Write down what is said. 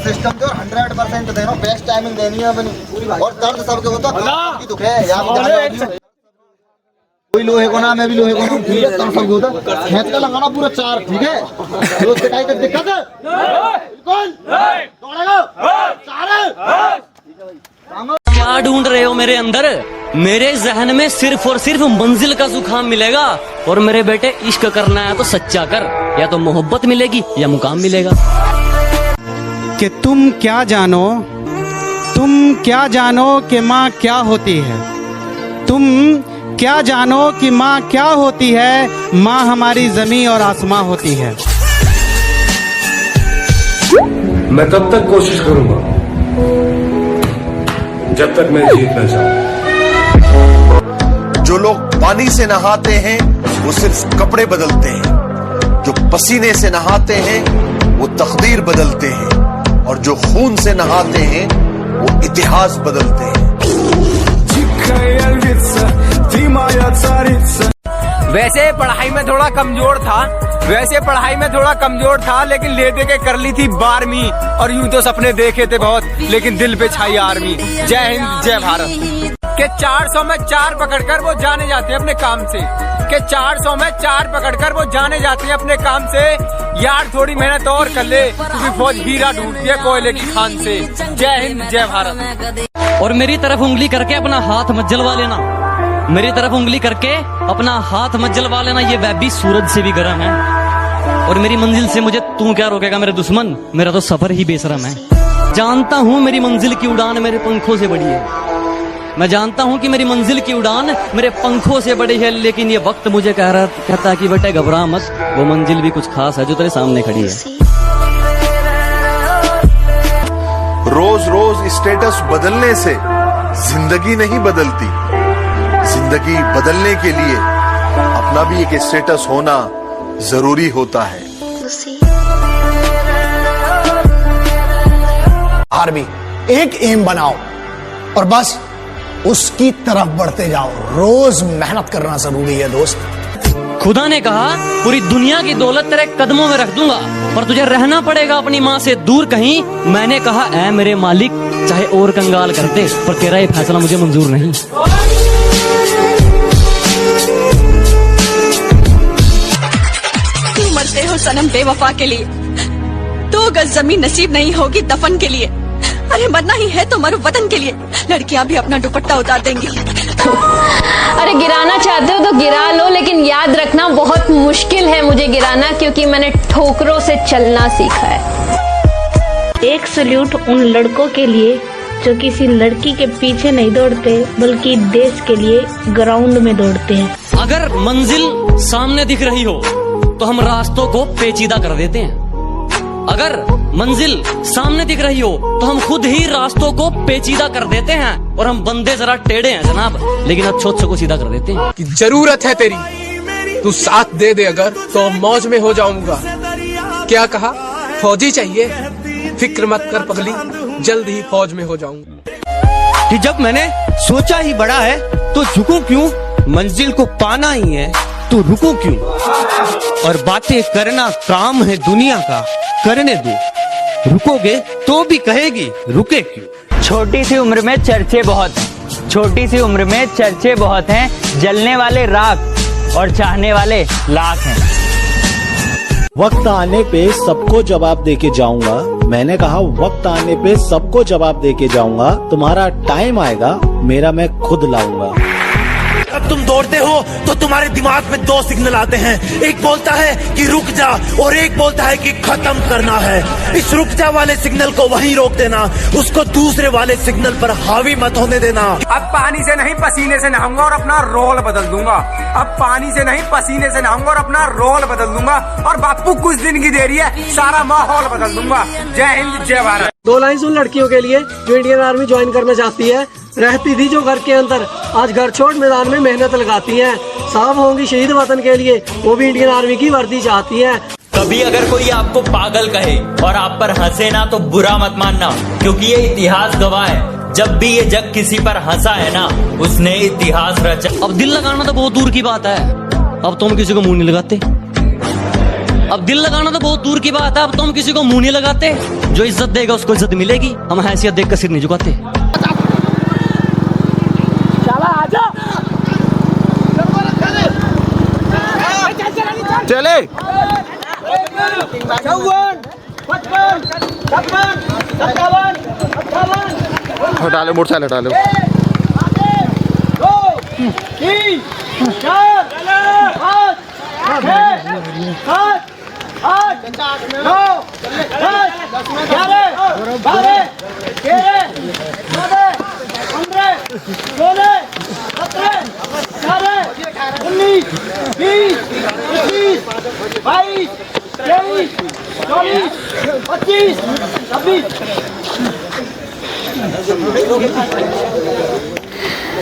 System जो 100% देना, best timing देनी है अपनी। और दर्द सबके होता है, दुख है कोई लोहे को ना, मैं भी लोहे को ना, ठीक है। दर्द सबके होता है, खेत का लगाना पूरा 4, ठीक है। तो उसके टाइम तक दिक्कत है बिल्कुल दौड़ेगा 4 क्या ढूंढ रहे हो मेरे अंदर? मेरे जहन में सिर्फ और सिर्फ मंजिल का जुकाम मिलेगा। और मेरे बेटे, इश्क करना है तो सच्चा कर, या तो मोहब्बत मिलेगी या मुकाम मिलेगा। कि तुम क्या जानो कि माँ क्या होती है। तुम क्या जानो कि माँ क्या होती है। माँ हमारी जमीन और आसमां होती है। मैं तब तक कोशिश करूंगा जब तक मैं जीत न जाऊं। जो लोग पानी से नहाते हैं वो सिर्फ कपड़े बदलते हैं, जो पसीने से नहाते हैं वो तकदीर बदलते हैं, और जो खून से नहाते हैं वो इतिहास बदलते हैं। वैसे पढ़ाई में थोड़ा कमजोर था, लेकिन ले दे के कर ली थी 12वीं। और यूं तो सपने देखे थे बहुत, लेकिन दिल पे छाई आर्मी। जय हिंद जय भारत। के 400 में 4 पकड़कर वो जाने जाते हैं अपने काम से। के 400 में 4 पकड़कर वो जाने जाते हैं अपने काम से। यार थोड़ी मेहनत और कर ले, क्योंकि फौज हीरा ढूंढती है कोयले की खान से। जय हिंद जय भारत। और मेरी तरफ उंगली करके अपना हाथ मत जलवा लेना। मेरी तरफ उंगली करके अपना हाथ मत जलवा लेना, ये वह भी सूरज से भी गर्म है। और मेरी मंजिल से मुझे तू क्या रोकेगा मेरे दुश्मन? मेरा तो सफर ही बेशरम है। जानता हूँ मेरी मंजिल की उड़ान मेरे पंखों से बड़ी है। मैं जानता हूँ कि मेरी मंजिल की उड़ान मेरे पंखों से बड़ी है, लेकिन ये वक्त मुझे कहता कि बेटे घबरा मत, वो मंजिल भी कुछ खास है जो तेरे सामने खड़ी है। रोज रोज स्टेटस बदलने से जिंदगी नहीं बदलती। जिंदगी बदलने के लिए अपना भी एक स्टेटस होना जरूरी होता है। आर्मी एक एम बनाओ और बस उसकी तरफ बढ़ते जाओ। रोज मेहनत करना जरूरी है दोस्त। खुदा ने कहा पूरी दुनिया की दौलत तेरे कदमों में रख दूंगा, पर तुझे रहना पड़ेगा अपनी माँ से दूर कहीं। मैंने कहा ऐ मेरे मालिक, चाहे और कंगाल कर दे, पर तेरा ये फैसला मुझे मंजूर नहीं। क्यों मरते हो सनम बेवफा के लिए? 2 गज जमीन नसीब नहीं होगी दफन के लिए। अरे मरना ही है तो मरो वतन के लिए। लड़कियां भी अपना दुपट्टा उतार देंगी। अरे गिराना चाहते हो तो गिरा लो, लेकिन याद रखना बहुत मुश्किल है मुझे गिराना, क्योंकि मैंने ठोकरों से चलना सीखा है। एक सल्यूट उन लड़कों के लिए जो किसी लड़की के पीछे नहीं दौड़ते, बल्कि देश के लिए ग्राउंड में दौड़ते हैं। अगर मंजिल सामने दिख रही हो तो हम रास्तों को पेचीदा कर देते हैं। अगर मंजिल सामने दिख रही हो तो हम खुद ही रास्तों को पेचीदा कर देते हैं। और हम बंदे जरा टेढ़े हैं जनाब, लेकिन अच्छों को सीधा कर देते हैं। कि जरूरत है तेरी, तू साथ दे दे अगर, तो मौज में हो जाऊंगा। क्या कहा? फौजी चाहिए? फिक्र मत कर पगली, जल्द ही फौज में हो जाऊंगा। कि जब मैंने सोचा ही बड़ा है तो झुकूं क्यों? मंजिल को पाना ही है तो रुकूं क्यों? और बातें करना काम है दुनिया का, करने दो। रुकोगे तो भी कहेगी रुके क्यों? छोटी सी उम्र में चर्चे बहुत हैं, छोटी सी उम्र में चर्चे बहुत हैं। जलने वाले राख और चाहने वाले लाख हैं। वक्त आने पे सबको जवाब देके जाऊंगा। मैंने कहा वक्त आने पे सबको जवाब देके जाऊंगा। तुम्हारा टाइम आएगा, मेरा मैं खुद लाऊंगा। जब तुम दौड़ते हो तो तुम्हारे दिमाग में 2 सिग्नल आते हैं। एक बोलता है कि रुक जा और एक बोलता है कि खत्म करना है। इस रुक जा वाले सिग्नल को वहीं रोक देना, उसको दूसरे वाले सिग्नल पर हावी मत होने देना। अब पानी से नहीं पसीने से नहाऊंगा और अपना रोल बदल दूंगा। अब पानी से नहीं पसीने से नहाऊंगा और अपना रोल बदल दूंगा। और बापू कुछ दिन की देरी है, सारा माहौल बदल दूंगा। जय हिंद जय भारत। 2 लाइन उन लड़कियों के लिए जो इंडियन आर्मी ज्वाइन करना चाहती है। रहती थी जो घर के अंदर, आज घर छोड़ मैदान में मेहनत लगाती हैं। साफ होंगी शहीद वतन के लिए, वो भी इंडियन आर्मी की वर्दी चाहती हैं। कभी अगर कोई आपको पागल कहे और आप पर हंसे ना, तो बुरा मत मानना, क्योंकि ये इतिहास गवाह है। जब भी ये जग किसी पर हंसा है ना, उसने इतिहास रचा। अब दिल लगाना तो बहुत दूर की बात है, अब तुम किसी को मुंह नहीं लगाते। अब दिल लगाना तो बहुत दूर की बात है, अब तो हम किसी को मुंह नहीं लगाते। जो इज्जत देगा उसको इज्जत मिलेगी, हम हैसियत देख कर सिर नहीं झुकाते। चले हटा लो, मोटरसाइकिल हटा लो। 3 4 5 6 7 8 9 10 11 12 13 14 15 16 17 18 19 20 21 22 23 24 25 26